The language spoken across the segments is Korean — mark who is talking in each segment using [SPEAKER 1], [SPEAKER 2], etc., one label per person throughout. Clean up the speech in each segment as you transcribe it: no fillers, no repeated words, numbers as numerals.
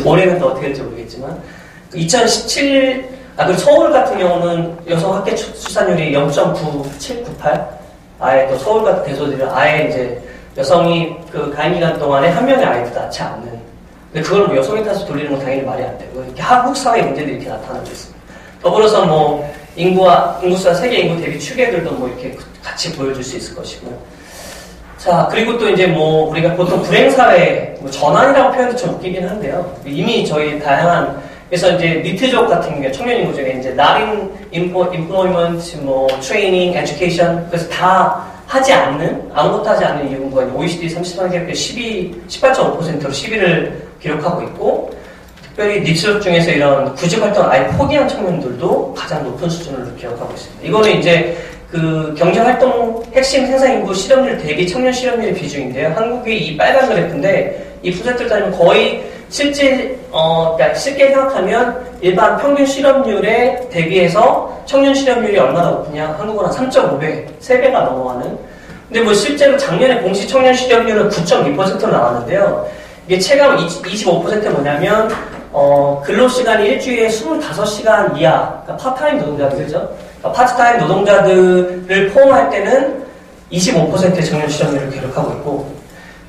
[SPEAKER 1] 올해는 또 어떻게 될지 모르겠지만 2017 그리고 서울 같은 경우는 여성 학계 출산율이 0.9798 아예 또 서울 같은 대소들은 아예 이제 여성이 그 가임 기간 동안에 한 명의 아이도 낳지 않는. 근데 그걸 뭐 여성의 탓을 돌리는 건 당연히 말이 안 되고 이렇게 한국 사회 문제들이 이렇게 나타나고 있습니다. 더불어서 뭐 인구수와 세계 인구 대비 추계들도 뭐 이렇게 같이 보여줄 수 있을 것이고요. 자, 그리고 또 이제 뭐 우리가 보통 불행사회, 뭐 전환이라고 표현도 좀 웃기긴 한데요. 이미 저희 다양한, 그래서 이제 니트족 같은 게 청년 인구 중에 이제 not in employment, 뭐 training, education, 그래서 다 하지 않는, 아무것도 하지 않는 인구가 OECD 30만 개 18.5%로 10위를 기록하고 있고, 특별히 니트족 중에서 이런 구직 활동을 아예 포기한 청년들도 가장 높은 수준을 기록하고 있습니다. 이거는 이제 그 경제활동 핵심 생산인구 실업률 대비 청년 실업률의 비중인데요. 한국이 이 빨간 그래프인데 이 푸세트를 따지면 거의 그러니까 쉽게 생각하면 일반 평균 실업률에 대비해서 청년 실업률이 얼마나 높으냐? 한국은 한 3.5배, 3배가 넘어가는. 근데 뭐 실제로 작년에 공시 청년 실업률은 9.2%로 나왔는데요. 이게 체감 25% 뭐냐면 근로시간이 일주일에 25시간 이하, 그러니까 파트타임 노동자들이죠. 파트타임 노동자들을 포함할 때는 25%의 청년 실업률을 기록하고 있고,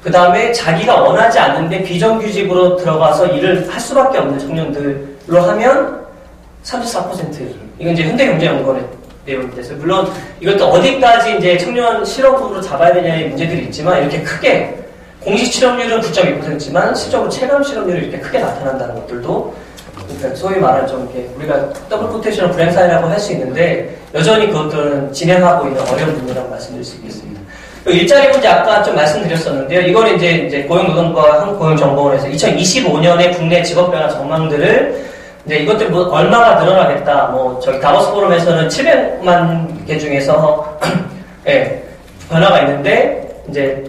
[SPEAKER 1] 그 다음에 자기가 원하지 않는데 비정규직으로 들어가서 일을 할 수밖에 없는 청년들로 하면 34%. 이건 이제 현대경제연구원의 내용입니다. 그래서 물론 이것도 어디까지 이제 청년 실업으로 잡아야 되냐의 문제들이 있지만 이렇게 크게 공식 실업률은 9.2%지만 실적으로 체감 실업률이 이렇게 크게 나타난다는 것들도 그러니까 소위 말하는 좀 이렇게 우리가 더블 코테이션을 불행사회라고 할 수 있는데 여전히 그것들은 진행하고 있는 어려운 문제라고 말씀드릴 수 있겠습니다. 일자리 문제 아까 좀 말씀드렸었는데요. 이건 이제 고용노동부와 한국고용정보원에서 2025년에 국내 직업 변화 전망들을 이제 이것들 뭐 얼마나 늘어나겠다. 뭐 저기 다보스 포럼에서는 700만 개 중에서 예, 변화가 있는데 이제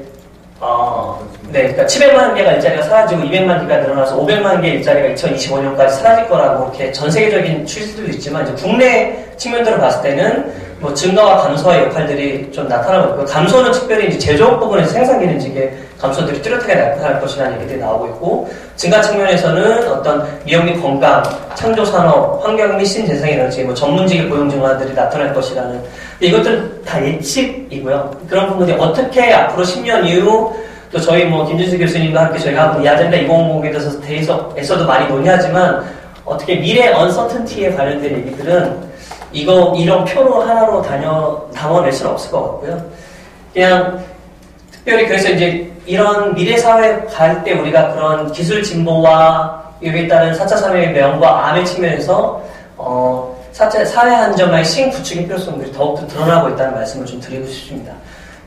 [SPEAKER 1] 그러니까 700만 개가 일자리가 사라지고 200만 개가 늘어나서 500만 개 일자리가 2025년까지 사라질 거라고 이렇게 전 세계적인 추세들도 있지만 이제 국내 측면들을 봤을 때는 뭐 증가와 감소의 역할들이 좀 나타나고 있고 감소는 특별히 이제 제조업 부분에서 생산 기능직의 감소들이 뚜렷하게 나타날 것이라는 얘기들이 나오고 있고 증가 측면에서는 어떤 미역 및 건강, 창조 산업, 환경 및 신재생 에너지, 뭐 전문직의 고용 증가들이 나타날 것이라는 이것들은 다 예측이고요. 그런 부분들이 어떻게 앞으로 10년 이후 또 저희 뭐 김준수 교수님과 함께 저희가 하고 이 아젠다 2050에 대해서 에서도 많이 논의하지만 어떻게 미래 언서턴티에 관련된 얘기들은 이런 표로 하나로 담아낼 수는 없을 것 같고요. 그냥 특별히 그래서 이제 이런 미래 사회 갈 때 우리가 그런 기술 진보와 여기에 따른 4차 산업의 명과 암의 측면에서 사회 안정화의 신구축의 필요성들이 더욱더 드러나고 있다는 말씀을 좀 드리고 싶습니다.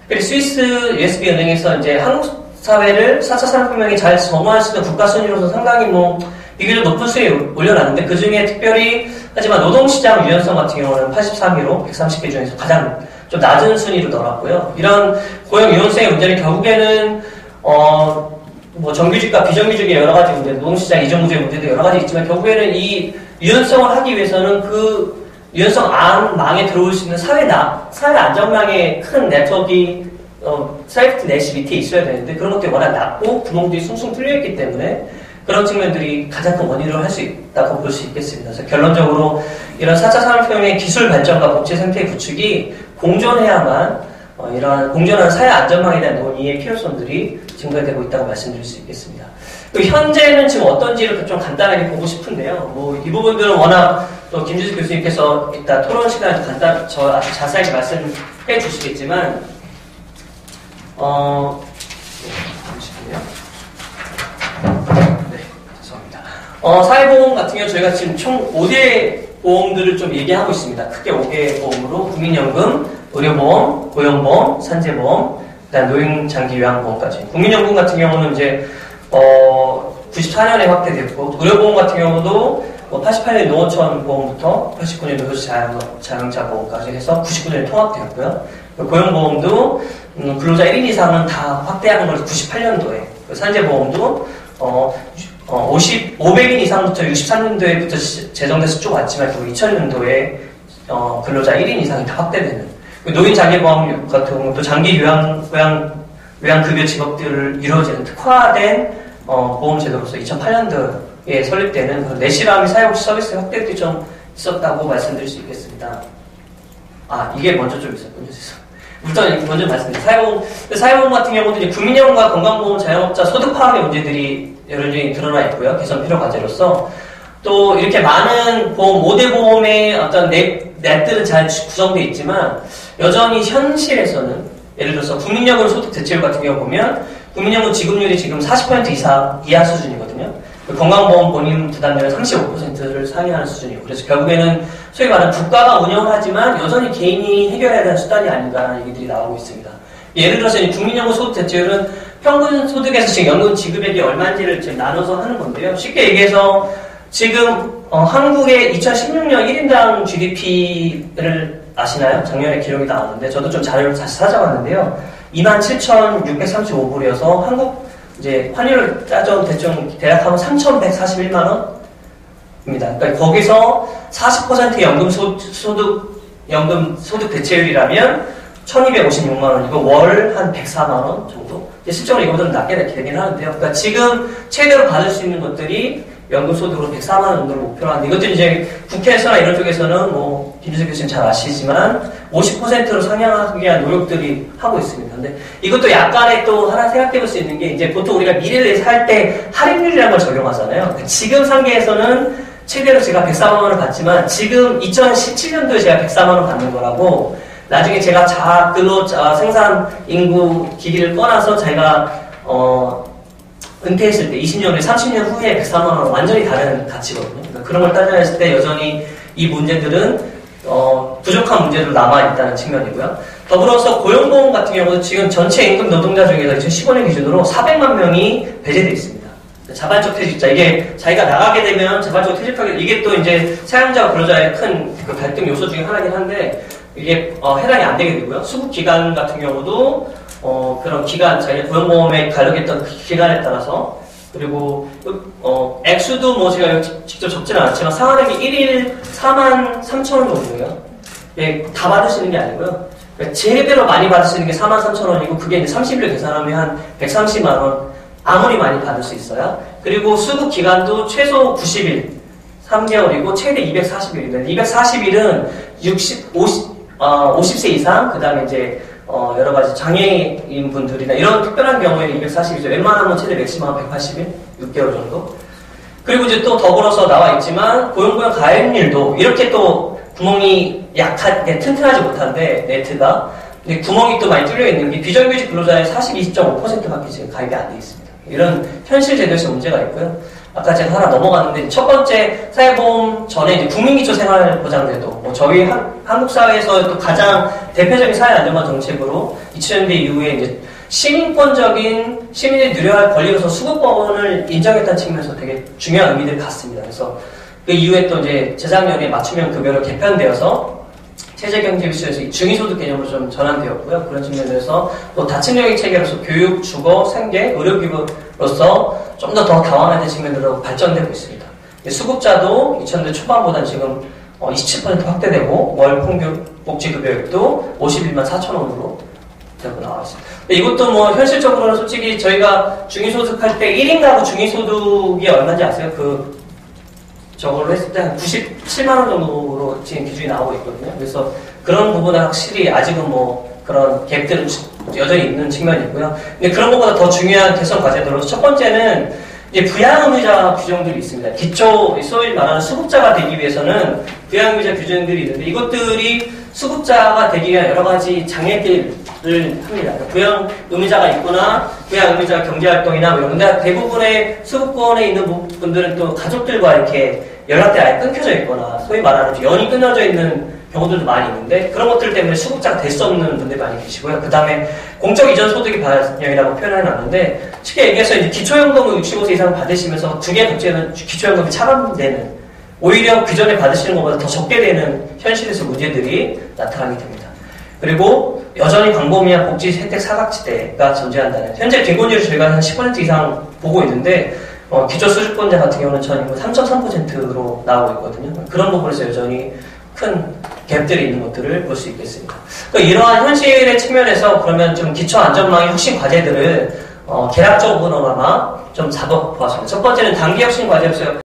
[SPEAKER 1] 특별히 스위스 USB 은행에서 이제 한국 사회를 4차 산업혁명에 잘 정화할 수 있는 국가 순위로서 상당히 뭐 비교적 높은 수에 올려놨는데 그 중에 특별히 하지만 노동시장 유연성 같은 경우는 83위로 130개 중에서 가장 좀 낮은 순위로 넣어놨고요. 이런 고용 유연성의 문제는 결국에는 뭐 정규직과 비정규직의 여러 가지 문제, 노동시장 이전 구조의 문제도 여러 가지 있지만 결국에는 이 유연성을 하기 위해서는 그 유연성 망에 들어올 수 있는 사회 안전망의 큰 네트워크가 세이프티 넷이 밑에 있어야 되는데 그런 것들이 워낙 낮고 구멍들이 숭숭 뚫려있기 때문에 그런 측면들이 가장 큰 원인으로 할 수 있다고 볼 수 있겠습니다. 그래서 결론적으로 이런 4차 산업혁명의 기술 발전과 복지 생태 구축이 공존해야만 이러한 공존하는 사회 안전망에 대한 논의의 필요성들이 증가되고 있다고 말씀드릴 수 있겠습니다. 현재는 지금 어떤지를 좀 간단하게 보고 싶은데요. 뭐 이 부분들은 워낙 또 김준수 교수님께서 이따 토론 시간에 아주 자세하게 말씀해 주시겠지만 잠시만요. 네, 죄송합니다. 사회보험 같은 경우 저희가 지금 총 5대 보험들을 좀 얘기하고 있습니다. 크게 5개 보험으로 국민연금, 의료보험, 고용보험, 산재보험, 그다음 노인장기요양보험까지. 국민연금 같은 경우는 이제 94년에 확대됐고 의료보험 같은 경우도 88년 노원천 보험부터 89년 노조시 자영자 보험까지 해서 99년에 통합되었고요. 고용보험도 근로자 1인 이상은 다 확대하는 걸 98년도에 산재보험도 500인 이상부터 63년도에부터 제정돼서 쭉 왔지만 결국 2000년도에 근로자 1인 이상이 다 확대되는 노인장기보험 같은 경우는 또 장기 요양급여 직업들을 이루어지는 특화된 보험제도로서 2008년도에 설립되는 그런 내실화및 사회복지 서비스 확대도 좀 있었다고 말씀드릴 수 있겠습니다. 이게 먼저 좀 있었군요. 우선 먼저 말씀드릴게요. 사회보험 같은 경우도 이제 국민연금과 건강보험 자영업자 소득 파악의 문제들이 여전히 드러나 있고요. 개선 필요 과제로서 또 이렇게 많은 보험, 5대 보험의 어떤 넷들은 잘 구성되어 있지만 여전히 현실에서는 예를 들어서 국민연금 소득 대체율 같은 경우 보면 국민연금 지급률이 지금 40% 이하 수준이거든요. 건강보험 본인 부담률은 35%를 상회하는 수준이고, 그래서 결국에는 소위 말하는 국가가 운영을 하지만 여전히 개인이 해결해야 되는 수단이 아닌가라는 얘기들이 나오고 있습니다. 예를 들어서 국민연금 소득 대체율은 평균 소득에서 지금 연금 지급액이 얼마인지를 지금 나눠서 하는 건데요. 쉽게 얘기해서 지금 한국의 2016년 1인당 GDP를 아시나요? 작년에 기록이 나왔는데 저도 좀 자료를 다시 찾아봤는데요. 27,635불이어서 한국 이제 환율을 따져 대충 대략하면 3,141만 원입니다. 그러니까 거기서 40%의 연금 소득 대체율이라면 1,256만 원이고 월 한 104만 원 정도. 실제로 이거보다는 낮게 되긴 하는데요. 그러니까 지금 최대로 받을 수 있는 것들이 연금 소득으로 104만 원 정도를 목표로 하는데 이것도 이제 국회에서나 이런 쪽에서는 김준석 교수님 잘 아시지만 50%로 상향하기 위한 노력들이 하고 있습니다. 근데 이것도 약간의 또 하나 생각해 볼 수 있는 게 이제 보통 우리가 미래를 살 때 할인율이라는 걸 적용하잖아요. 그러니까 지금 상계에서는 최대로 제가 104만 원을 받지만 지금 2017년도에 제가 104만 원 받는 거라고 나중에 제가 근로 생산 인구 기기를 꺼내서 제가 은퇴했을 때 20년 후에 30년 후에 104만 원 완전히 다른 가치거든요. 그러니까 그런 걸 따져냈을 때 여전히 이 문제들은 부족한 문제로 남아있다는 측면이고요. 더불어서 고용보험 같은 경우도 지금 전체 임금 노동자 중에서 2015년 기준으로 400만 명이 배제되어 있습니다. 자발적 퇴직자, 이게 자기가 나가게 되면 자발적으로 퇴직하게 이게 또 이제 사용자와 근로자의 큰 그 갈등 요소 중에 하나긴 한데 이게 해당이 안 되게 되고요. 수급 기간 같은 경우도 그런 기간, 자기 고용보험에 가려겠던 그 기간에 따라서, 그리고, 액수도 제가 직접 적지는 않았지만, 상한액이 1일 4만 3천 원 정도예요. 예, 다 받으시는 게 아니고요. 그러니까 제대로 많이 받으시는 게 4만 3천 원이고, 그게 이제 30일 계산하면 한 130만 원, 아무리 많이 받을 수 있어요. 그리고 수급 기간도 최소 90일, 3개월이고, 최대 240일입니다. 240일은 50세 이상, 그 다음에 이제, 여러 가지 장애인 분들이나 이런 특별한 경우에는 240일이죠. 웬만하면 최대 맥시멈 180일? 6개월 정도. 그리고 이제 또 더불어서 나와 있지만, 고용보험 가입률도 이렇게 또 구멍이 튼튼하지 못한데, 네트가. 근데 구멍이 또 많이 뚫려 있는 게 비정규직 근로자의 42.5%밖에 지금 가입이 안 돼 있습니다. 이런 현실 제도에서 문제가 있고요. 아까 제가 하나 넘어갔는데, 첫 번째 사회보험 전에 이제 국민기초생활보장제도, 저희 한국 사회에서 또 가장 대표적인 사회안전망 정책으로 2000년대 이후에 이제 시민권적인 시민이 누려야 할 권리로서 수급법원을 인정했다는 측면에서 되게 중요한 의미를 갖습니다. 그래서 그 이후에 또 이제 재작년에 맞춤형 급여로 개편되어서 체제경제기술에서 중위소득 개념으로 좀 전환되었고요. 그런 측면에서 또 다층적인 체계로서 교육, 주거, 생계, 의료기구로서 좀 더 다원화된 측면으로 발전되고 있습니다. 수급자도 2000년대 초반보다는 지금 27% 확대되고 월 평균 복지급여액도 51만 4천 원으로 되고 나와 있습니다. 이것도 현실적으로는 솔직히 저희가 중위소득 할 때 1인 가구 중위소득이 얼마인지 아세요? 저걸로 했을 때 한 97만 원 정도로 지금 기준이 나오고 있거든요. 그래서 그런 부분은 확실히 아직은 그런 갭들은 여전히 있는 측면이 있고요. 근데 그런 것보다 더 중요한 개선 과제들로 첫 번째는 이제 부양의무자 규정들이 있습니다. 소위 말하는 수급자가 되기 위해서는 부양의무자 규정들이 있는데 이것들이 수급자가 되기 위한 여러 가지 장애들을 합니다. 부양의무자가 있거나 부양의무자 경제활동이나 이런데 대부분의 수급권에 있는 분들은 또 가족들과 이렇게 연락대가 아예 끊겨져 있거나 소위 말하는 연이 끊어져 있는 경우들도 많이 있는데 그런 것들 때문에 수급자가 될 수 없는 분들이 많이 계시고요. 그 다음에 공적 이전 소득의 반영이라고 표현해놨는데 쉽게 얘기해서 이제 기초연금을 65세 이상 받으시면서 두 개 덧지는 기초연금이 차감되는 오히려 그 전에 받으시는 것보다 더 적게 되는 현실에서 문제들이 나타나게 됩니다. 그리고 여전히 광범위한 복지 혜택 사각지대가 존재한다는 현재 빈곤율을 저희가 한 10% 이상 보고 있는데 기초수급권자 같은 경우는 전 인구 3.3%로 나오고 있거든요. 그런 부분에서 여전히 큰 갭들이 있는 것들을 볼 수 있겠습니다. 그러니까 이러한 현실의 측면에서 그러면 좀 기초안전망의 혁신 과제들을 개략적으로나마 좀 잡아보았습니다. 첫 번째는 단기 혁신 과제로서